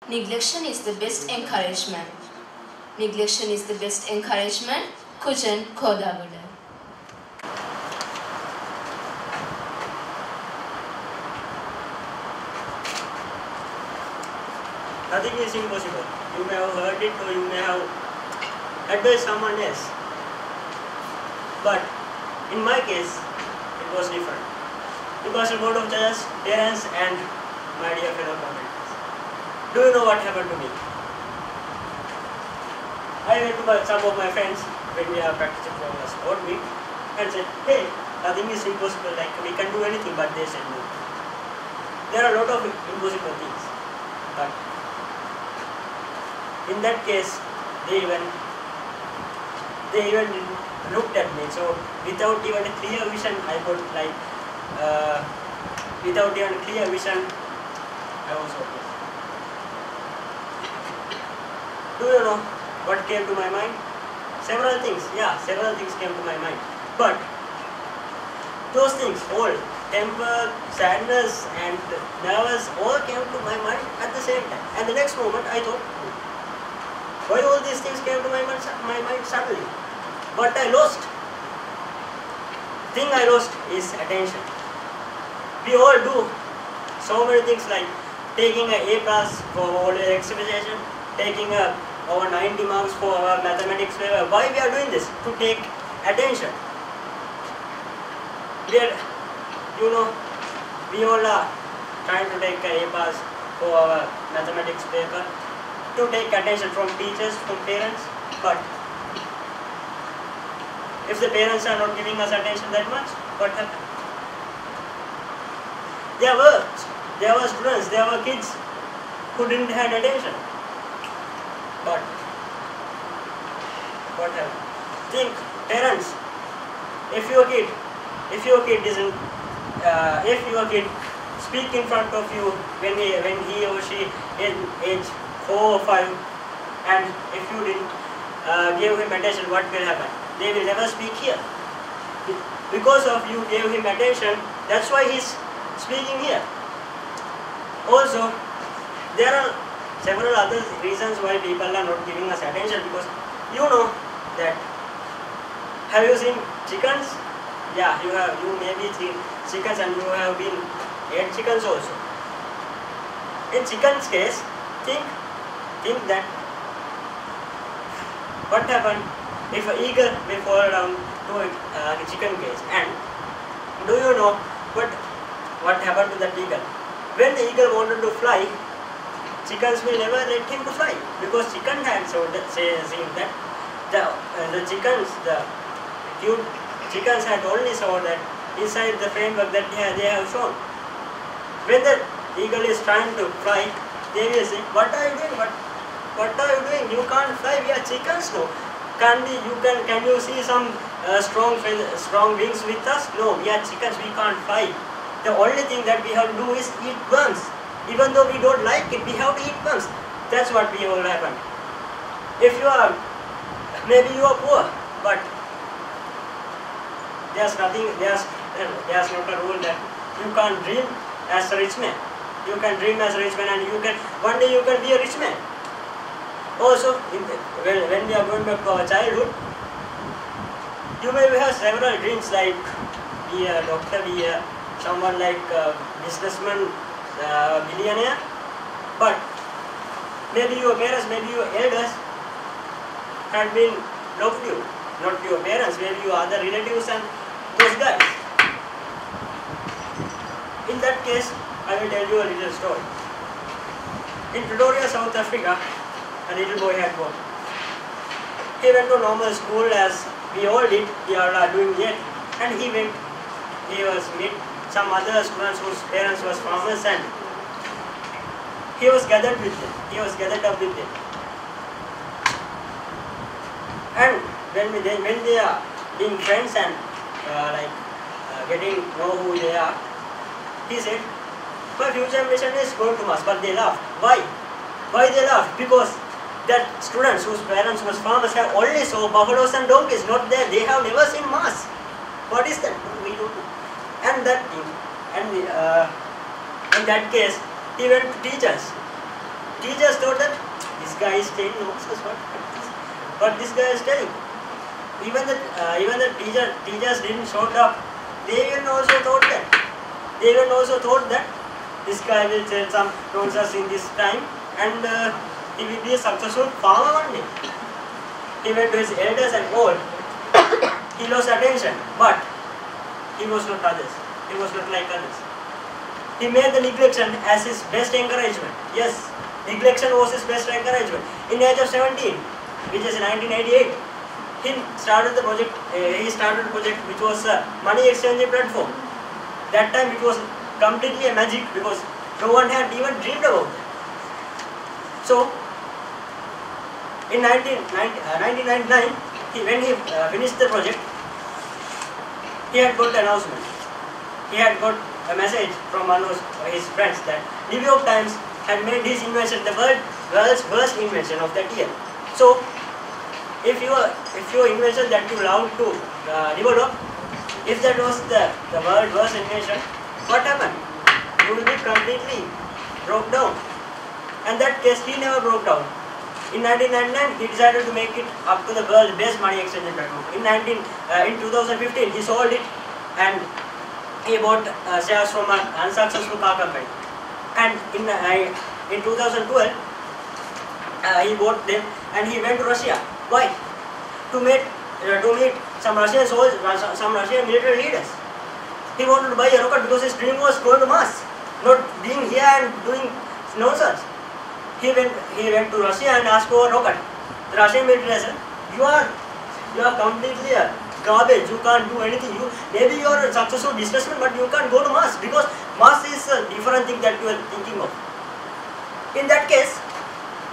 Neglection is the best encouragement. Neglection is the best encouragement. Kujan Kodavada. Nothing is impossible. You may have heard it or you may have advised someone else. But in my case, it was different. Because the board of judges, parents and my dear fellow comrades. Do you know what happened to me? I went to some of my friends when we are practicing for a sport week and said, hey, nothing is impossible, like we can do anything, but they said no. There are a lot of impossible things. But in that case, they even looked at me. So without even a clear vision, I got like, without even clear vision, I was okay. Do you know what came to my mind? Several things, several things came to my mind. But those things, all, temper, sadness and nervous, all came to my mind at the same time. And the next moment I thought, why all these things came to my mind suddenly? But I lost. Thing I lost is attention. We all do so many things like taking an A plus for all examination, taking over 90 marks for our mathematics paper. Why we are doing this? To take attention. We all are trying to take an A plus for our mathematics paper, to take attention from teachers, from parents. But if the parents are not giving us attention that much, what happened? There were students, there were kids who didn't have attention. But what happened? Think, parents, if your kid speak in front of you when he or she is age 4 or 5, and if you didn't give him attention, what will happen? They will never speak here. Because of you gave him attention, that's why he's speaking here. Also, there are several other reasons why people are not giving us attention, because you know that, have you seen chickens? Yeah, you may be seen chickens and you have been ate chickens also. In chicken's case, think that what happened if an eagle will fall down to a chicken cage, and do you know what happened to that eagle? When the eagle wanted to fly, chickens will never let him to fly, because chicken had seen that the cute chickens had only saw that inside the framework that they have shown. When the eagle is trying to fly, they will say, what are you doing? What are you doing? You can't fly. We are chickens, no. Can you see some strong wings with us? No, we are chickens. We can't fly. The only thing that we have to do is eat worms. Even though we don't like it, we have to eat worms. That's what we all happen. Maybe you are poor, but there's not a rule that you can't dream as a rich man. You can dream as a rich man, and one day you can be a rich man. Also, when we are going back to our childhood, you may have several dreams, like be a doctor, be someone like a businessman, billionaire. But maybe your parents, maybe your elders had been loved you, not your parents, maybe your other relatives and those guys. In that case, I will tell you a little story. In Pretoria, South Africa, a little boy had gone. He went to normal school as we all did, we are doing yet, and he was met some other students whose parents was farmers, and he was gathered up with them. And when they are being friends and getting to know who they are, he said, my future mission is going to Mars. But they laughed. Why? Why they laughed? Because that students whose parents was farmers have only saw buffaloes and donkeys, not there. They have never seen Mars. What is that? We don't know. And in that case, he went to teachers. teachers thought that this guy is telling nonsense. What this guy is telling. Even the teachers didn't show up. They even also thought that this guy will tell some nonsense in this time, and he will be a successful farmer one day. He went to his elders and all. He lost attention, but he was not others. He was not like others. He made the neglection as his best encouragement. Yes, neglection was his best encouragement. In the age of 17, which is 1988, he started the project. Which was a money exchange platform. That time it was completely a magic because no one had even dreamed about it. So, in 1999, when he finished the project, he had got an announcement. He had got a message from one of his friends that New York Times had made his invention the world's worst invention of that year. So, if your invention that you love to develop, if that was the world's worst invention, what happened? You will be completely broke down. And that case, he never broke down. In 1999, he decided to make it up to the world's best money exchange platform. In 2015, he sold it and he bought shares from an unsuccessful car company. And in 2012, he bought them and he went to Russia. Why? To meet some some Russian military leaders. He wanted to buy a rocket because his dream was going to Mars, not being here and doing nonsense. He went to Russia and asked for a rocket. The Russian military said, you are completely a garbage. You can't do anything. Maybe you are a successful businessman, but you can't go to Mars because Mars is a different thing that you are thinking of. In that case,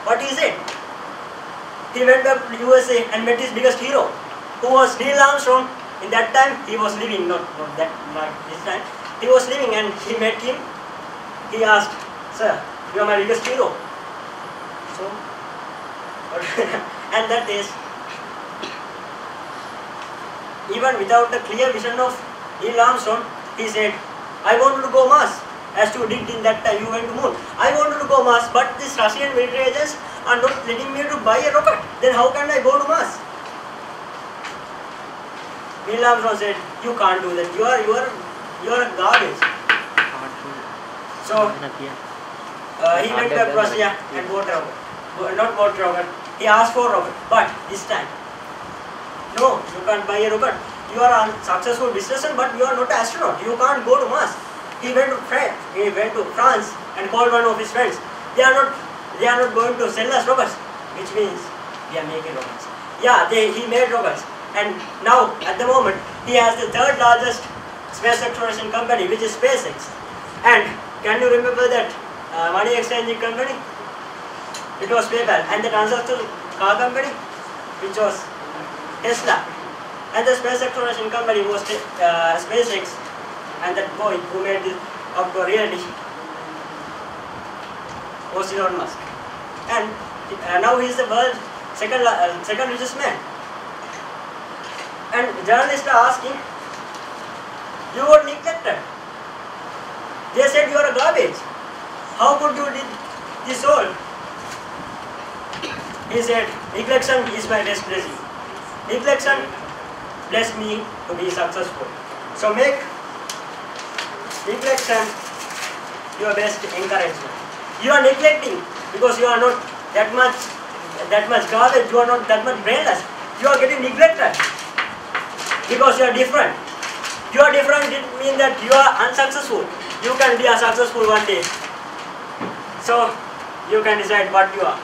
what he said? He went back to USA and met his biggest hero, who was Neil Armstrong. In that time, he was living, not this time. He was living and he met him. He asked, sir, you are my biggest hero. So, and that is, even without the clear vision of Neil Armstrong, he said, I wanted to go Mars. As you did in that time, you went to moon. I wanted to go Mars, but these Russian military agents are not letting me to buy a rocket. Then how can I go to Mars? Neil Armstrong said, you can't do that. You are a garbage. So he went back to Russia and bought a rocket. Not bought a rocket. He asked for a rocket, but this time, no, you can't buy a rocket. You are a successful businessman, but you are not an astronaut. You can't go to Mars. He went to France and called one of his friends. They are not going to sell us rockets, which means they are making rockets. Yeah, he made rockets, and now at the moment he has the third largest space exploration company, which is SpaceX. And can you remember that money exchanging company? It was PayPal, and the transaction car company, which was Tesla, and the space exploration company was SpaceX, and that boy who made this up to reality was Elon Musk. And now he is the world's second richest man. And journalists are asking, you were neglected. They said you are a garbage. How could you do this all? He said, neglection is my best blessing. Neglection blessed me to be successful. So make neglection your best encouragement. You are neglecting because you are not that much garbage, you are not that much brainless. You are getting neglected because you are different. You are different didn't mean that you are unsuccessful. You can be a successful one day. So you can decide what you are.